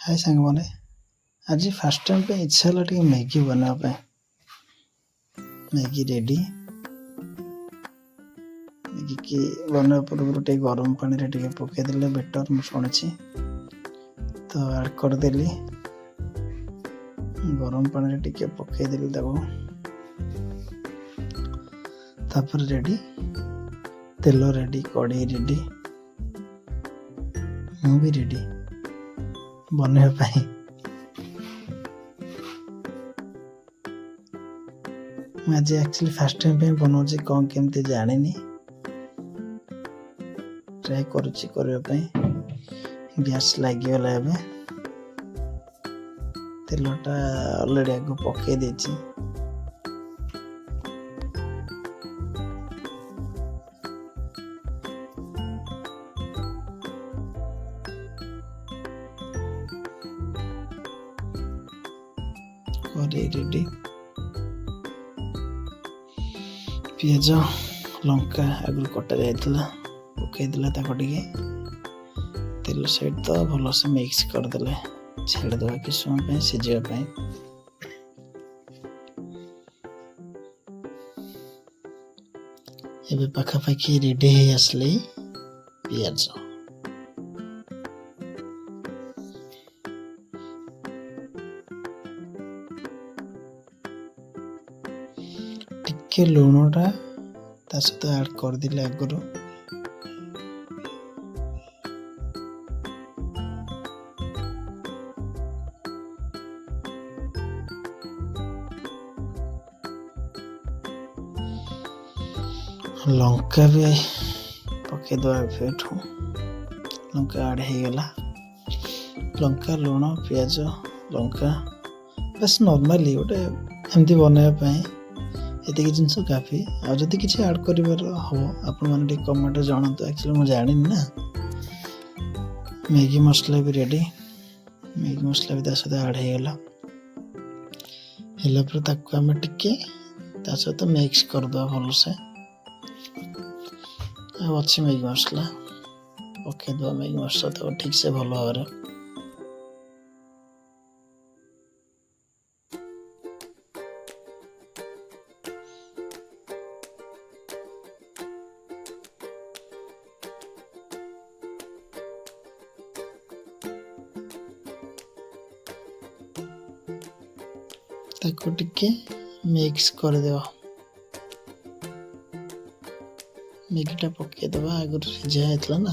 हाय सांग मैंने आज फास्ट टाइम पे इच्छा है टे मैगी बनावा मैगी रेडी मैगी की बनवा पूर्व टे गरम पानी रे टे पकईदे बेटर मुझे शुणी तो ऐड करदेली गरम पानी रे टे पकईदेली तापर रेडी तेल रेडी कड़े रेडी मु भी रेडी बनवाई आज एक्चुअली फास्ट टाइम पे बनाऊँ कौन केमती जानी ट्राए करने गैस लगिगला तेलटा अलरेडी आगे पकई देछि रेडी पियाज लंका आगु कटा जाइला पकईदेला टे तेल सहित तो भल से मिक्स करदे छाड़देवा कि समय सीझापी एबे पाखापाखि रेडी हो आसले पियाज टिके लुणटा ता सहित ऐड करदे आगुरी लंका भी पकईदे लंका ऐड हो गला लंका लुण पियाज लंका बस नॉर्मली गोटे एमती बनवाई ये जिनस काफी आदि किसी ऐड कर हम आपण मैंने कमेंट जानतु एक्चुअली मुझे जानी ना मैगी मसला भी रेडी मैगी मसला भी सहित ऐड हो गला आम टिके सहित मिक्स करदे भल से अच्छी मैगी मसला पकईद मैगी मसला तो ठीक से भल भाव ताको टिके मिक्स करदे मैगीटा पकईदे आगुरी सीझा जाता ना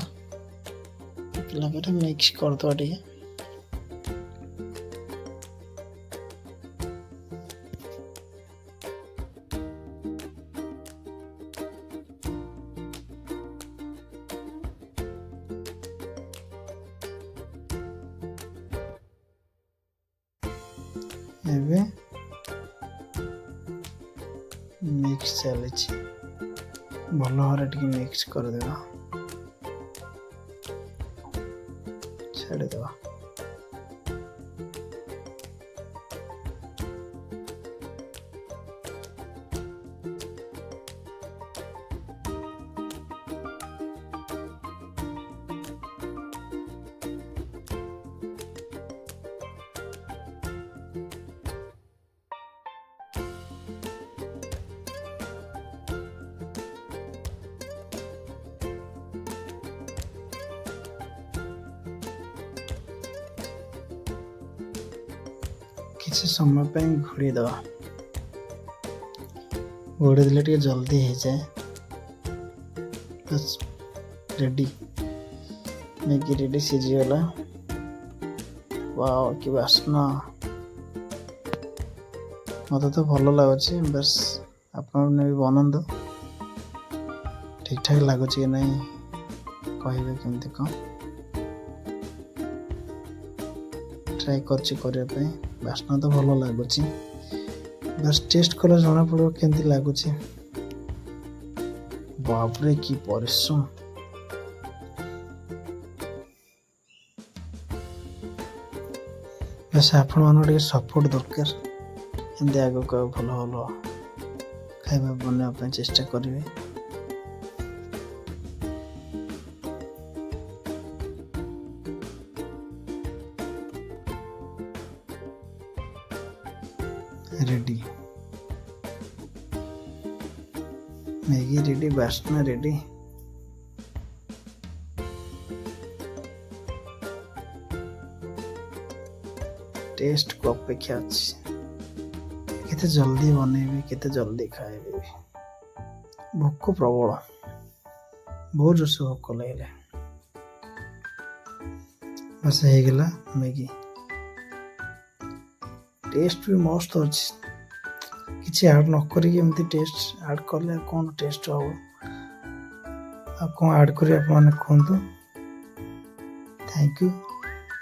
पकईला मिक्स करदे टे एबे मिक्स चली भल भाव टे मिक्स करदे छाड़देवा किसी समय घोड़ी दवा घोड़ी देले टे जल्दी हो जाए बस रेडी मैगी रेडी सीझीगला वाओ कि बास्ना मत तो भल लगुच बस आपने भी बनंतु ठीक ठाक लगुच कि नहीं कहे केमती कौन ट्राए करने बास्ना तो भल लगुच बस टेस्ट कले जना पड़ो केमती लगुच बापरे की परिश्रम बस आपण मान सपोर्ट दरकार एमती आग भल भल खाଇବା बनवाई चेष्टा करेंगे रेडी, मैगी रेडी, बास्ना रेडी। टेस्ट को अपेक्षा अच्छी केते जल्दी बनेबी केते जल्दी खाएबी। भोक प्रबल, बहुत जोर से भोक लगे। बस हो गला मैगी। टेस्ट भी मस्त अच्छी, किसी ऐड न करिक एमती टेस्ट ऐड कले कौन टेस्ट हम आ कौन ऐड करें आप कहतु। Thank you.